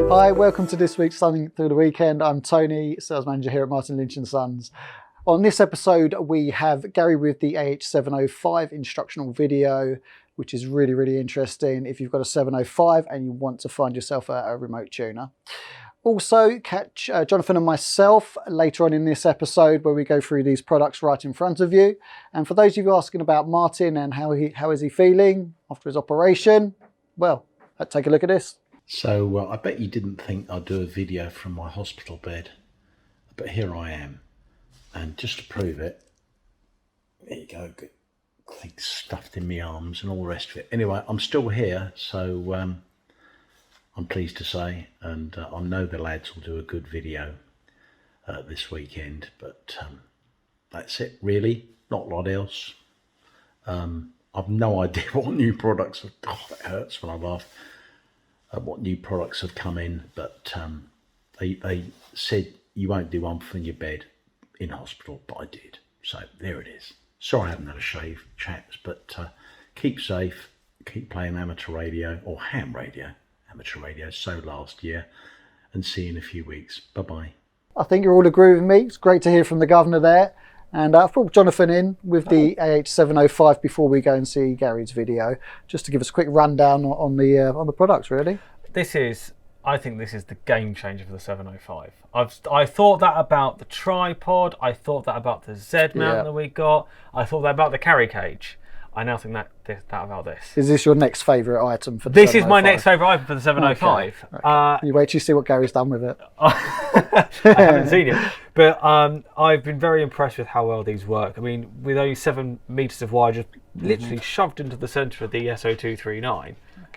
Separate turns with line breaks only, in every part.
Hi, welcome to this week's Sunning Through the Weekend. I'm Tony, sales manager here at Martin Lynch & Sons. On this episode, we have Gary with the AH-705 instructional video, which is really, really interesting if you've got a 705 and you want to find yourself a remote tuner. Also, catch Jonathan and myself later on in this episode where we go through these products right in front of you. And for those of you asking about Martin and how is he feeling after his operation, well, let's take a look at this.
So I bet you didn't think I'd do a video from my hospital bed, but here I am. And just to prove it, there you go, good things stuffed in my arms and all the rest of it. Anyway, I'm still here, so I'm pleased to say, and I know the lads will do a good video this weekend, but that's it really, not a lot else. I've no idea what new products, oh, that hurts when I laugh, what new products have come in, but they said you won't do one from your bed in hospital, but I did, so there it is. Sorry I haven't had a shave, chaps, but keep safe, keep playing amateur radio, or ham radio. Amateur radio, so last year, and see you in a few weeks. Bye-bye.
I think you all agree with me. It's great to hear from the Guv'nor there. And I've brought Jonathan in with the AH-705 before we go and see Gary's video, just to give us a quick rundown on the products, really.
I think this is the game changer for the 705. I thought that about the tripod, I thought that about the Z mount that we got, I thought that about the carry cage. I now think that about this.
Is this your next favourite item for the
This
705?
Is my next favourite item for the 705.
Okay. You wait till you see what Gary's done with it.
I haven't seen it. But I've been very impressed with how well these work. I mean, with only 7 metres of wire just literally shoved into the centre of the SO239,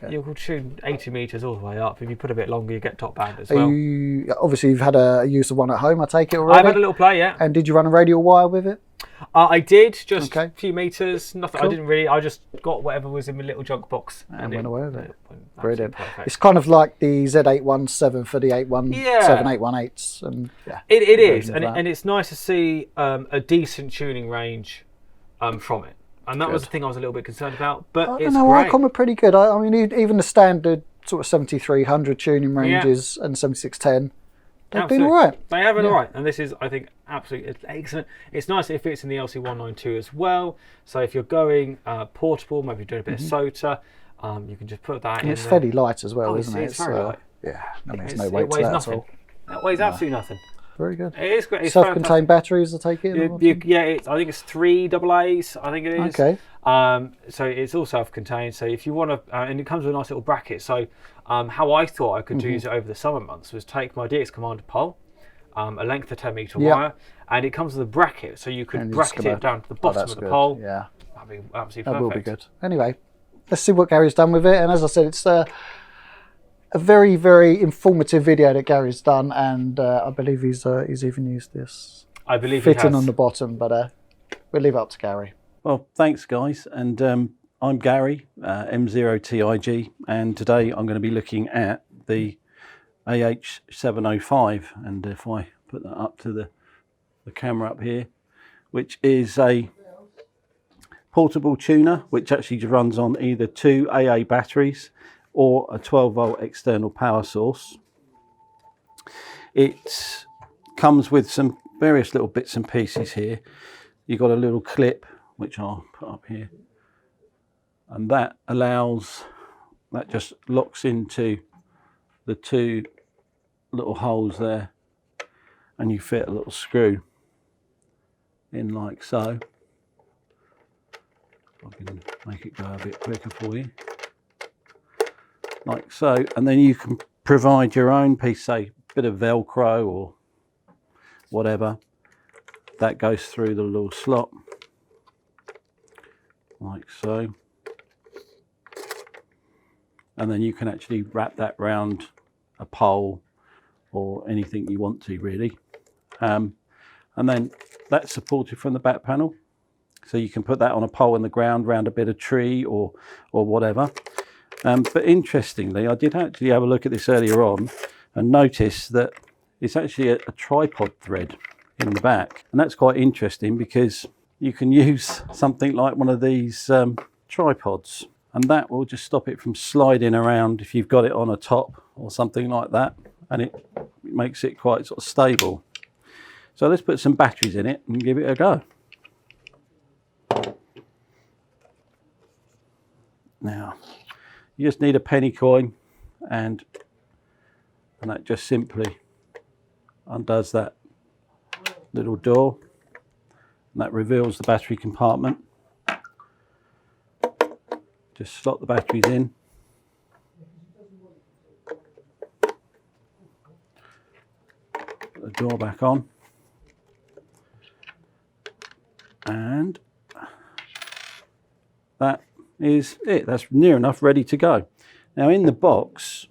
you could tune 80 metres all the way up. If you put a bit longer, you get top band as well.
Obviously, you've had a use of one at home, I take it already?
I've had a little play, yeah.
And did you run a radial wire with it?
I did, just a few metres, nothing. Cool. I just got whatever was in my little junk box.
And went away with it. Brilliant.
Perfect.
It's kind of like the Z817 for the 817, 818s. And,
it is, and it's nice to see a decent tuning range from it. And that was the thing I was a little bit concerned about, but it's great.
ICOM are pretty good. I mean, even the standard sort of 7300 tuning ranges and 7610, they've been all right.
They have been all right, and this is, I think, absolutely excellent. It's nice if it's in the LC192 as well. So if you're going portable, maybe doing a bit of SOTA, you can just put that in.
It's fairly light as well, isn't it?
It's very light.
Yeah, I mean, there's no weight to that at all.
That weighs absolutely nothing.
Very good.
It is great.
Self-contained batteries, I take it?
I think it's 3 AA's, I think it is.
Okay.
So it's all self-contained. So if you want to, and it comes with a nice little bracket. So how I thought I could use it over the summer months was take my DX Commander pole, a length of 10 metre wire, and it comes with a bracket. So you could bracket it down to the bottom of the pole.
Yeah.
That'd be absolutely perfect.
That will be good. Anyway, let's see what Gary's done with it. And as I said, it's a very, very informative video that Gary's done, and I believe he's even used this.
I believe
fitting on the bottom, but we'll leave it up to Gary.
Well, thanks guys, and I'm Gary, M0TIG, and today I'm going to be looking at the AH-705, and if I put that up to the camera up here, which is a portable tuner, which actually runs on either 2 AA batteries or a 12-volt external power source. It comes with some various little bits and pieces here. You've got a little clip, which I'll put up here, and that just locks into the 2 little holes there, and you fit a little screw in like so. I can make it go a bit quicker for you. Like so, and then you can provide your own piece, say a bit of Velcro or whatever, that goes through the little slot like so, and then you can actually wrap that round a pole or anything you want to really, and then that's supported from the back panel, so you can put that on a pole in the ground round a bit of tree or whatever. But interestingly, I did actually have a look at this earlier on and notice that it's actually a tripod thread in the back, and that's quite interesting because you can use something like one of these tripods and that will just stop it from sliding around if you've got it on a top or something like that, and it makes it quite sort of stable. So let's put some batteries in it and give it a go. Now you just need a penny coin, and that just simply undoes that little door, and that reveals the battery compartment. Just slot the batteries in. Put the door back on. And that is it. That's near enough ready to go. Now in the box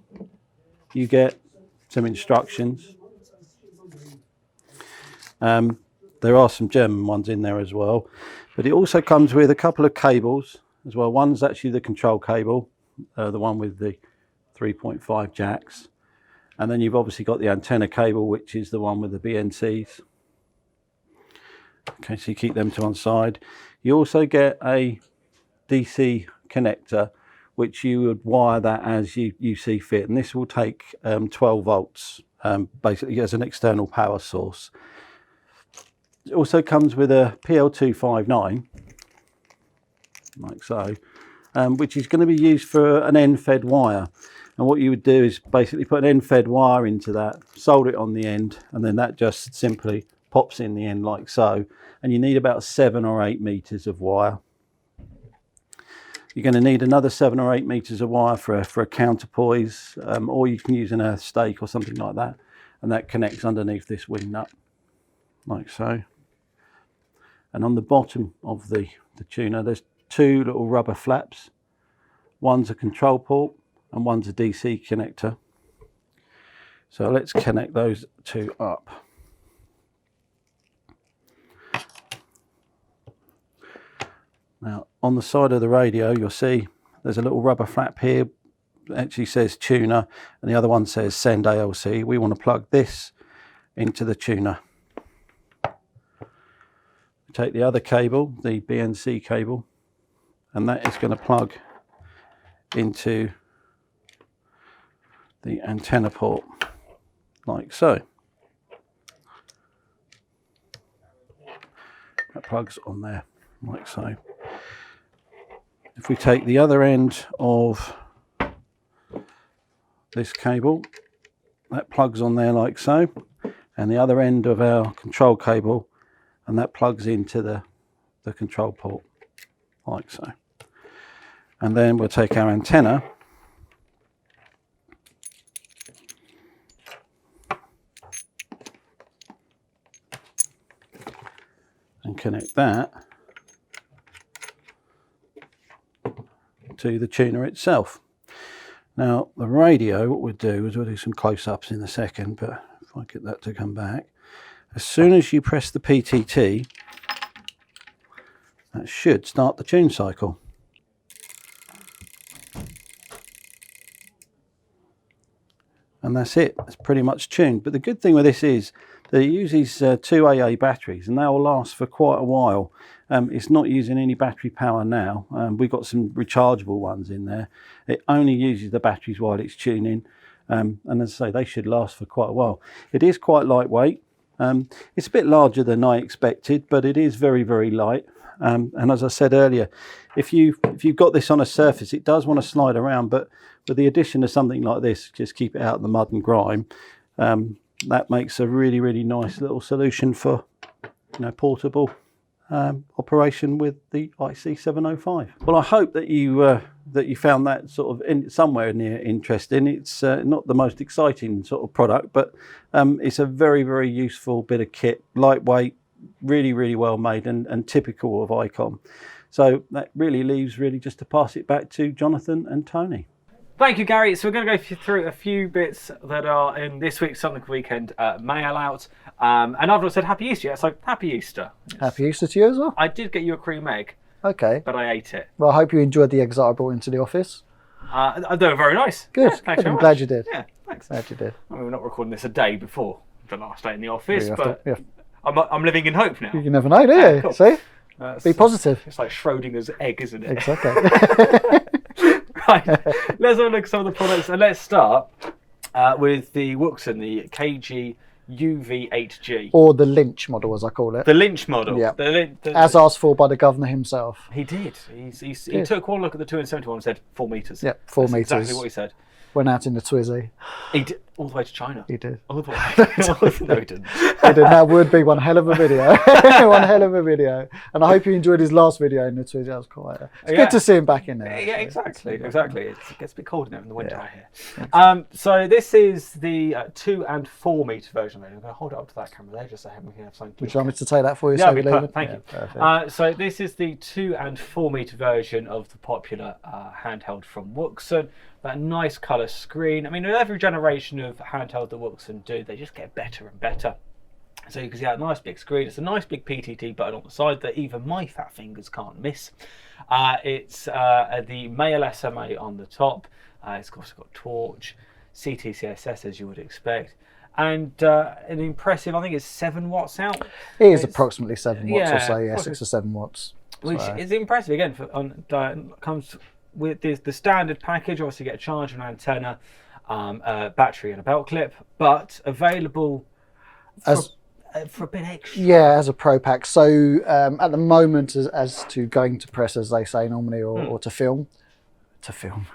you get some instructions. There are some German ones in there as well, but it also comes with a couple of cables as well. One's actually the control cable, the one with the 3.5 jacks, and then you've obviously got the antenna cable, which is the one with the BNCs. Okay, so you keep them to one side. You also get a DC connector, which you would wire that as you see fit, and this will take 12 volts basically as an external power source. It also comes with a PL259, like so, which is going to be used for an end-fed wire. And what you would do is basically put an end-fed wire into that, solder it on the end, and then that just simply pops in the end like so. And you need about 7 or 8 meters of wire. You're going to need another 7 or 8 meters of wire for a counterpoise, or you can use an earth stake or something like that, and that connects underneath this wing nut, like so. And on the bottom of the tuner, there's 2 little rubber flaps. One's a control port and one's a DC connector. So let's connect those 2 up. Now on the side of the radio you'll see there's a little rubber flap here. It actually says tuner, and the other one says send ALC. We want to plug this into the tuner. Take the other cable, the BNC cable, and that is going to plug into the antenna port like so. That plugs on there like so. If we take the other end of this cable, that plugs on there like so, and the other end of our control cable, and that plugs into the control port like so. And then we'll take our antenna and connect that to the tuner itself. Now the radio, what we'll do is we'll do some close-ups in a second, but if I get that to come back, as soon as you press the PTT, that should start the tune cycle. And that's it, it's pretty much tuned. But the good thing with this is that it uses 2 AA batteries, and they will last for quite a while. It's not using any battery power now. We've got some rechargeable ones in there. It only uses the batteries while it's tuning, and as I say, they should last for quite a while. It is quite lightweight. It's a bit larger than I expected, but it is very, very light. And as I said earlier, if you've got this on a surface, it does want to slide around, but with the addition of something like this, just keep it out of the mud and grime, that makes a really, really nice little solution for, you know, portable operation with the IC705. Well, I hope that you found that sort of somewhere near interesting. It's not the most exciting sort of product, but it's a very, very useful bit of kit, lightweight, really, really well made, and typical of ICOM. So that really leaves just to pass it back to Jonathan and Tony.
Thank you, Gary. So we're going to go through a few bits that are in this week's Something Weekend mail out. And I've not said Happy Easter yet, so Happy Easter.
Happy Easter to you as well.
I did get you a cream egg.
Okay.
But I ate it.
Well, I hope you enjoyed the eggs that I brought into the office.
They were very nice.
Good.
Yeah, thanks very
I'm
much.
glad you did.
Yeah, thanks.
Glad you did.
I mean, we're not recording this a day before the last day in the office,
Yeah,
but
yeah.
I'm living in hope now.
You never know, do you?
Yeah, cool.
See? Be positive.
It's like Schrodinger's egg, isn't it?
Exactly.
Right, let's have a look at some of the products, and let's start with the Wouxun, the KG UV8G.
Or the Lynch model, as I call it.
The Lynch model.
Yeah.
The
As asked for by the Guv'nor himself.
he did. He took one look at the 271 and said 4 meters.
Yeah, 4
That's
meters.
exactly what he said.
Went out in the Twizzy.
He did all the way to China.
He did.
All the way. No, he didn't.
He did. That would be one hell of a video. One hell of a video. And I hope you enjoyed his last video in the Twizzy. That was quite. It's good to see him back in there.
Yeah,
Actually.
exactly. It gets a bit cold in there in the winter out here. So this is the 2 and 4 meter version. I'm going to hold it up to that camera there just so we can have something.
Would you like me to take that for you?
Yeah,
Thank
you.
Perfect.
So this is the 2 and 4 meter version of the popular handheld from Wouxun. That nice colour screen. I mean, with every generation of handheld that Wouxun do, they just get better and better. So you can see that nice big screen. It's a nice big PTT button on the side that even my fat fingers can't miss. It's the ML&S SMA on the top. It's also got torch, CTCSS as you would expect, and an impressive, I think it's 7 watts out.
It is approximately 7 watts or so, yeah, 6 or 7 watts.
Which is impressive again. Comes with the standard package. Obviously, you get a charger, an antenna, a battery, and a belt clip, but available for a bit extra.
Yeah, as a Propack. So at the moment, as to going to press, as they say normally, or to film. To film.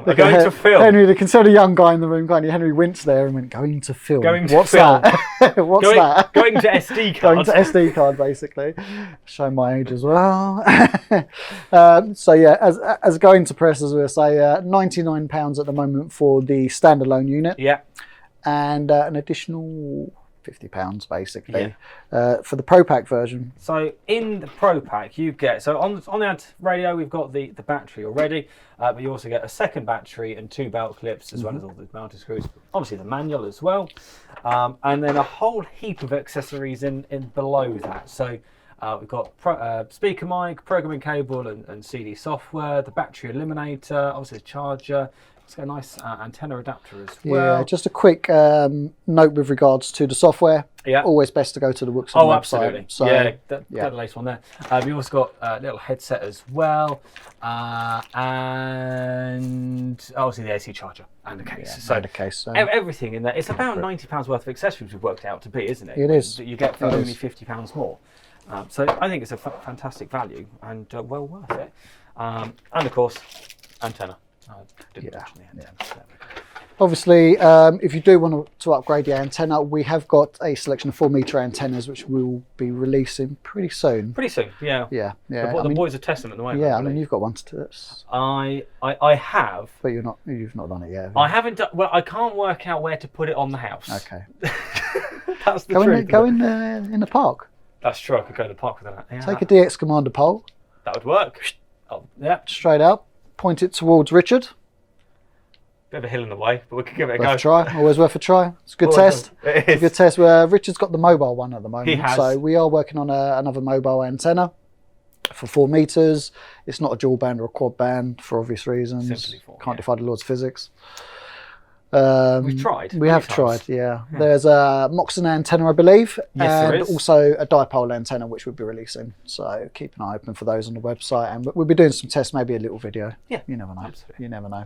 They're going to film.
Henry, the consider young guy in the room, can't you? Henry winced there and went, going to film.
What's that?
What's that?
Going to SD card.
Going to SD card, basically. Show my age as well. So yeah, as going to press, as we say, £99 at the moment for the standalone unit.
Yeah.
And an additional £50 basically for the Propack version.
So in the Propack you get, so on the radio we've got the battery already, but you also get a second battery and 2 belt clips as well as all the mounting screws, obviously the manual as well, and then a whole heap of accessories in below that. So we've got speaker mic, programming cable and CD software, the battery eliminator, obviously the charger. It's got a nice antenna adapter as well.
Yeah, just a quick note with regards to the software.
Yeah.
Always best to go to the Wouxun website.
Absolutely. So, the latest one there. You've also got a little headset as well, and obviously the AC charger and the case.
So the case.
Everything in there. It's about £90 worth of accessories we've worked out to be, isn't it?
It is.
That you get for only £50 more. So I think it's a fantastic value and well worth it. And of course, antenna.
Obviously, if you do want to upgrade the antenna, we have got a selection of 4 meter antennas which we'll be releasing pretty soon.
Yeah.
The
boys are testing them at the moment.
Yeah, I mean, you've got one to test.
I have.
But you've not done it yet.
I haven't done. Well, I can't work out where to put it on the house.
Okay.
That's the truth.
Go in the park.
That's true. I could go to the park with that. Yeah,
Take a DX Commander pole.
That would work. Oh, yeah.
Straight out. Point it towards Richard.
Bit of a hill in the way, but we could give it a go.
Worth a try. Always worth a try. It's a good test.
It is.
It's a good test. Richard's got the mobile one at the moment.
He has.
So we are working on another mobile antenna for 4 meters. It's not a dual band or a quad band for obvious reasons.
Simply 4.
Can't defy the laws of physics.
We've tried.
We have tried, yeah. There's a Wouxun antenna, I believe,
yes, there
and
is.
also a dipole antenna, which we'll be releasing. So keep an eye open for those on the website, and we'll be doing some tests, maybe a little video.
Yeah,
you never know.
absolutely.
You never know.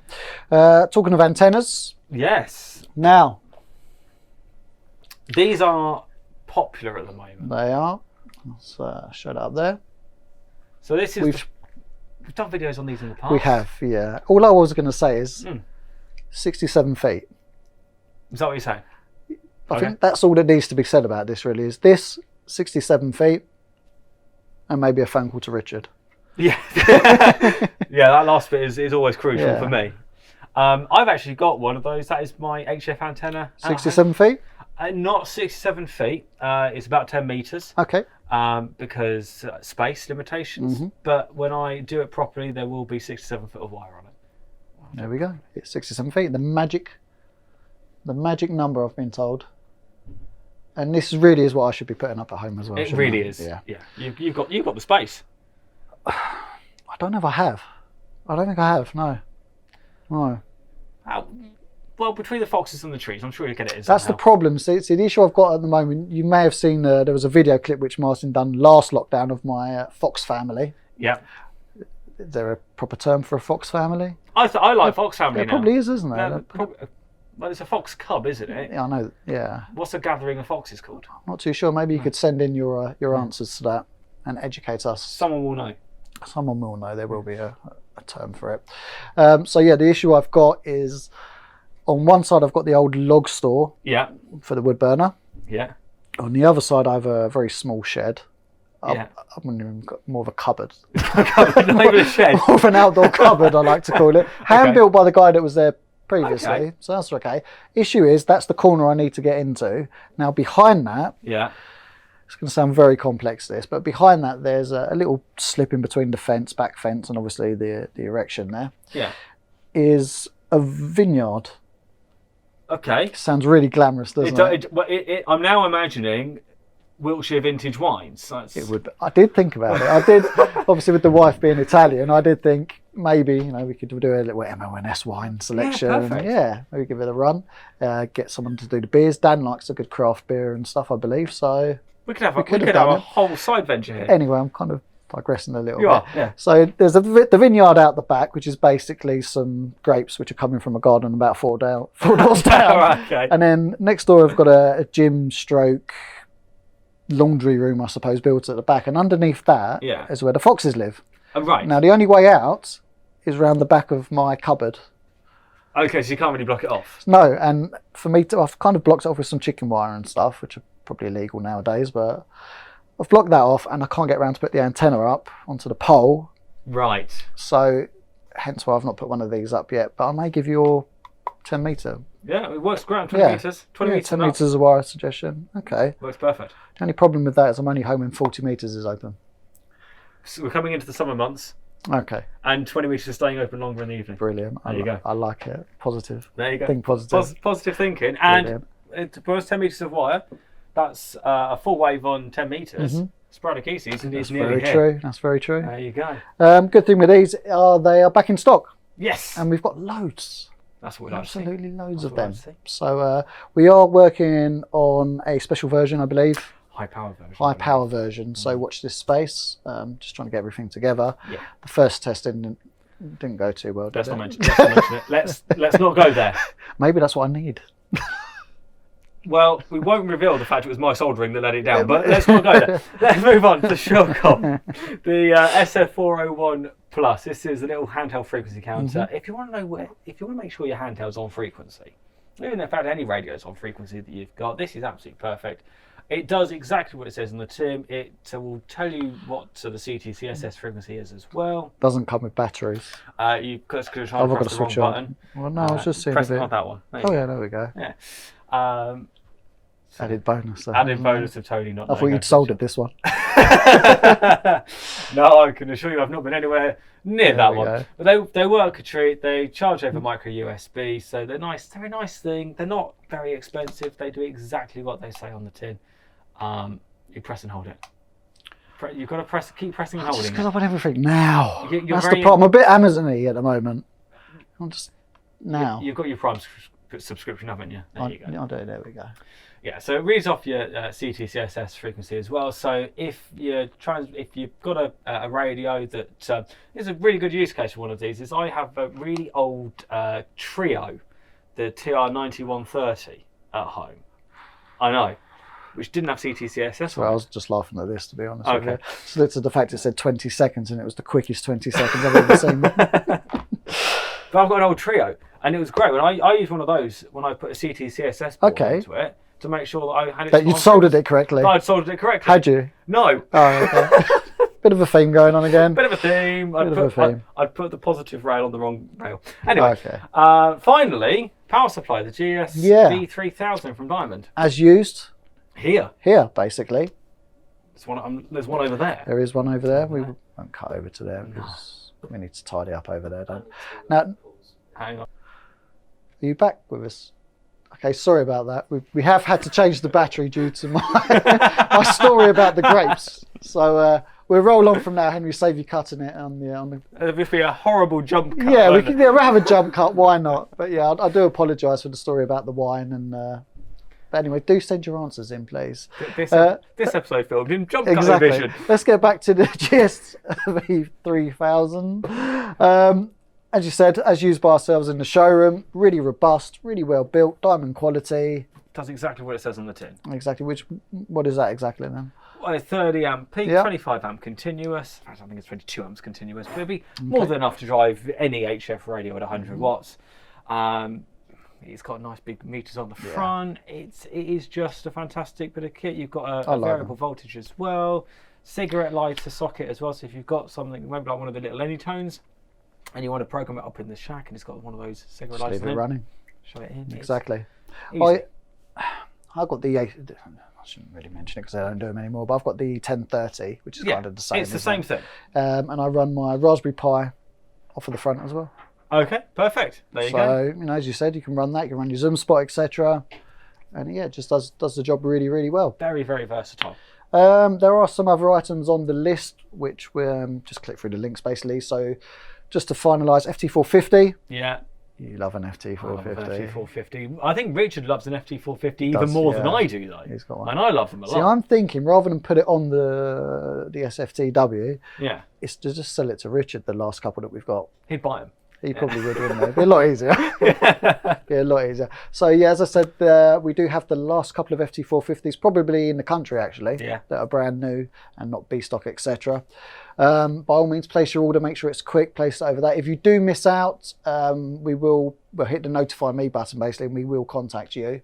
Talking of antennas,
Yes.
now
These are popular at the moment.
they are. Let's show that up there.
So this is
We've
done videos on these in the past.
we have, yeah. All I was going to say is 67 feet.
Is that what you're saying?
I think that's all that needs to be said about this. Really, is this 67 feet, and maybe a phone call to Richard.
Yeah. Yeah, that last bit is always crucial for me. I've actually got one of those. That is my HF antenna.
67 feet.
Not 67 feet. It's about 10 meters.
Okay.
Because space limitations. But when I do it properly, there will be 67 foot of wire on it.
There we go. It's 67 feet. The magic number, I've been told. And this really is what I should be putting up at home as well.
It really is.
Yeah.
You've got the space.
I don't know if I have. I don't think I have. No.
Well, between the foxes and the trees, I'm sure you get it.
That's the problem. See, the issue I've got at the moment. You may have seen there was a video clip which Martin done last lockdown of my fox family.
Yeah.
Is there a proper term for a fox family?
I like fox family
There
now.
probably is, isn't there?
Well, it's a fox cub, isn't it?
Yeah, I know. Yeah,
What's a gathering of foxes called?
not too sure. Maybe you could send in your answers to that and educate us.
Someone will know.
Someone will know. There will be a term for it. So yeah, the issue I've got is on one side I've got the old log store
Yeah.
for the wood burner.
Yeah.
On the other side I have a very small shed.
Yeah.
I'm more of a cupboard.
Not even a shed.
More of an outdoor cupboard, I like to call it. Hand built by the guy that was there previously,
Okay.
so that's okay. Issue is that's the corner I need to get into. Now behind that,
Yeah.
it's going to sound very complex this, but behind that there's a little slip in between the fence, back fence, and obviously the erection there,
Yeah.
is a vineyard.
Okay.
Sounds really glamorous, doesn't it?
I'm now imagining Wiltshire vintage wines.
It would. I did think about it. I did, obviously with the wife being Italian, I did think maybe we could do a little ML&S wine selection.
perfect.
Yeah, maybe give it a run. Get someone to do the beers. Dan likes a good craft beer and stuff, I believe. So
We could have
could have
a
done it.
whole side venture here.
anyway, I'm kind of digressing a little
You
bit.
are, yeah.
So there's the vineyard out the back, which is basically some grapes which are coming from a garden about four doors down.
All right, okay.
And then next door I've got a gym stroke laundry room, I suppose, built at the back, and underneath that
Yeah.
is where the foxes live.
Oh, right.
Now the only way out is round the back of my cupboard.
Okay, so you can't really block it off.
No, and for me to, I've kind of blocked it off with some chicken wire and stuff, which are probably illegal nowadays, but I've blocked that off and I can't get around to put the antenna up onto the pole,
Right.
so hence why I've not put one of these up yet, but I may give you your 10 metre.
Yeah, it works great. 20
Yeah.
metres. 20 metres.
10
and up.
metres is a wire suggestion. Okay.
Works perfect.
The only problem with that is I'm only home when 40 metres is open.
So we're coming into the summer months,
Okay,
and 20 metres is staying open longer in the evening.
brilliant.
There you go.
I like it. Positive.
There you go.
Think positive.
Positive thinking. And
Brilliant.
to put 10 metres of wire, that's a full wave on 10 metres. Sporadic ECs is
That's
nearly
very
here.
true. That's very true.
There you go.
Good thing with these are they are back in stock,
Yes.
and we've got loads.
That's what we like to see.
Absolutely loads
That's
of
what I
them.
like to see.
So we are working on a special version, I believe,
High power version.
high power version. So watch this space. Just trying to get everything together.
Yeah.
The first test didn't go too well. Did
Let's
it?
not mention it. Let's not go there.
Maybe that's what I need.
Well, we won't reveal the fact it was my soldering that let it down, but let's not go there. Let's move on to Surecom. The SF401 Plus. This is a little handheld frequency counter. If you want to know if you want to make sure your handheld's on frequency, even in fact any radio's on frequency that you've got, this is absolutely perfect. It does exactly what it says on the tin. It will tell you what the CTCSS frequency is as well.
Doesn't come with batteries.
You've got to try
I've
and
got
press
to
the wrong
switch on.
button.
Well, no, I was just seeing a
press
bit.
not that one. There you
Oh
go.
yeah, there we go.
Yeah.
Added bonus. There.
Added bonus of Tony not
I thought
knowing
you'd
how to
soldered this one.
No, I can assure you I've not been anywhere near
There
that
we
one.
go.
But they work a treat. They charge over micro USB, so they're nice. They're a nice thing. They're not very expensive. They do exactly what they say on the tin. You press and hold it. You've got to keep pressing and
Just
holding
because
it.
I want everything now.
You're
That's
very-
the problem. I'm a bit Amazon-y at the moment. I'm just now.
You've got your Prime subscription, haven't you? There you go.
I do. There we go.
Yeah, so it reads off your CTCSS frequency as well. So if you've got a radio that is a really good use case for one of these, is I have a really old Trio, the TR9130 at home. I know, which didn't have CTCSS.
Well, I was just laughing at this, to be honest.
Okay.
With you. So looked at the fact it said 20 seconds, and it was the quickest 20 seconds I've ever seen.
But I've got an old Trio, and it was great when I used one of those when I put a CTCSS board
Okay.
into it to make sure that I had it.
That you'd soldered it correctly.
I'd soldered it correctly.
Had you?
No.
Oh, okay. Bit of a theme going on again.
Bit of a theme. I'd put the positive rail on the wrong rail. Anyway,
Okay.
Finally, power supply, the GSV-3000 from Diamond.
As used
Here.
here, basically.
There's one over there.
There is one over there. We won't cut over to there because we need to tidy up over there. Now, are
Hang on.
you back with us? Okay, sorry about that. We have had to change the battery due to my my story about the grapes. So we'll roll on from now. Henry, save you cutting it on the.
It'd be a horrible jump cut.
Yeah, we'll
won't
have a jump cut. Why not? But yeah, I do apologise for the story about the wine and
Yeah.
Anyway, do send your answers in, please.
This episode filmed in jump cutting
Exactly.
vision.
Let's get back to the GSV-3000. As you said, as used by ourselves in the showroom, really robust, really well built, diamond quality.
Does exactly what it says on the tin.
Exactly. What is that exactly then?
Well, it's 30 amp peak,
Yeah.
25 amp continuous. I don't think it's 22 amps continuous, but it'll be more than enough to drive any HF radio at 100 watts. It's got nice big meters on the front. It is just a fantastic bit of kit. You've got a variable voltage as well. Cigarette lighter socket as well. So if you've got something, maybe like one of the little Anytones, and you want to program it up in the shack, and it's got one of those cigarette lights.
Leave it running.
Shut it in.
Exactly.
Easy.
I got the. I shouldn't really mention it because I don't do them anymore. But I've got the 1030, which is kind of the same.
It's the same thing.
And I run my Raspberry Pi off of the front as well.
Okay, perfect. There you go.
So, as you said, you can run that. You can run your Zoom spot, etc. And yeah, it just does the job really, really well.
Very, very versatile.
There are some other items on the list which we'll just click through the links basically. So, just to finalise, FT450.
Yeah.
You love an FT450.
FT450. I think Richard loves an FT450 even more than I do, though.
He's got one.
And I love them a lot.
See, I'm thinking rather than put it on the SFTW, it's to just sell it to Richard. The last couple that we've got,
he'd buy them.
He probably would, wouldn't he? It'd be a lot easier. Be a lot easier. So yeah, as I said, we do have the last couple of FT450s, probably in the country actually, that are brand new and not B stock, etc. By all means, place your order. Make sure it's quick. Place it over that. If you do miss out, we'll hit the notify me button basically, and we will contact you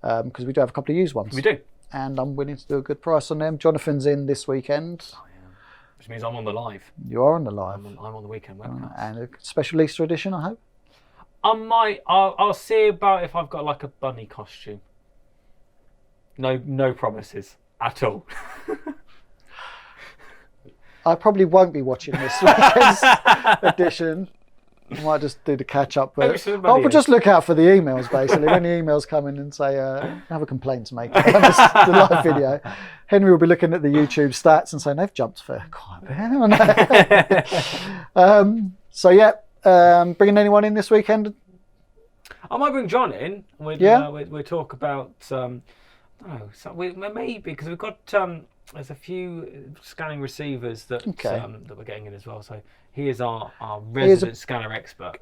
because we do have a couple of used ones.
We do,
and I'm willing to do a good price on them. Jonathan's in this weekend.
Which means I'm on the live.
You are on the live.
I'm on the weekend webcast.
And a special Easter edition, I hope.
I'll see about if I've got like a bunny costume. No promises at all.
I probably won't be watching this weekend's edition. I might just do the catch up, but just look out for the emails basically. When the emails come in and say, have a complaint to make, the live video, Henry will be looking at the YouTube stats and saying they've jumped for quite a bit. So yeah, bringing anyone in this weekend?
I might bring John in. We'll talk about maybe because we've got there's a few scanning receivers that we're getting in as well. So he is our resident scanner expert.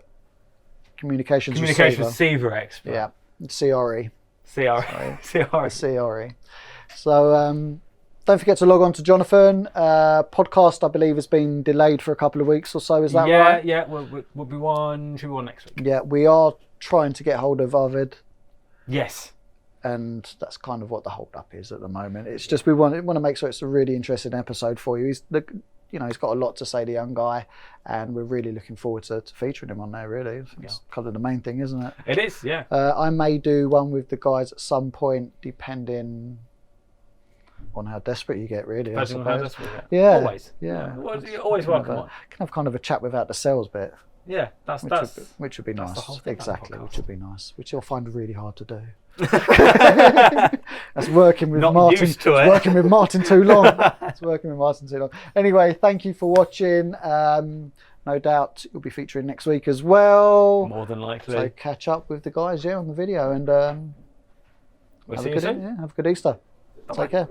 Communications
receiver expert.
Yeah, CRE.
CRE.
So don't forget to log on to Jonathan. Podcast, I believe, has been delayed for a couple of weeks or so. Is that right?
Yeah. We'll be one. Should be one next week.
Yeah, we are trying to get hold of Arvid.
Yes.
And that's kind of what the hold up is at the moment. It's just we want to make sure it's a really interesting episode for you. He's got a lot to say, the young guy, and we're really looking forward to featuring him on there. Really, it's kind of the main thing, isn't it?
It is, yeah.
I may do one with the guys at some point, depending on how desperate you get, really.
Depending on how desperate you get.
Yeah,
always.
Yeah,
you're always welcome.
Can have kind of a chat without the sales bit.
Yeah,
which would be nice. Exactly, which would be nice. Which you'll find really hard to do. That's working with Martin. It's working with Martin too long. Anyway, thank you for watching. No doubt you'll be featuring next week as well.
More than likely.
So catch up with the guys on the video, and
we'll see you soon.
Have a good Easter.
Bye-bye.
Take care.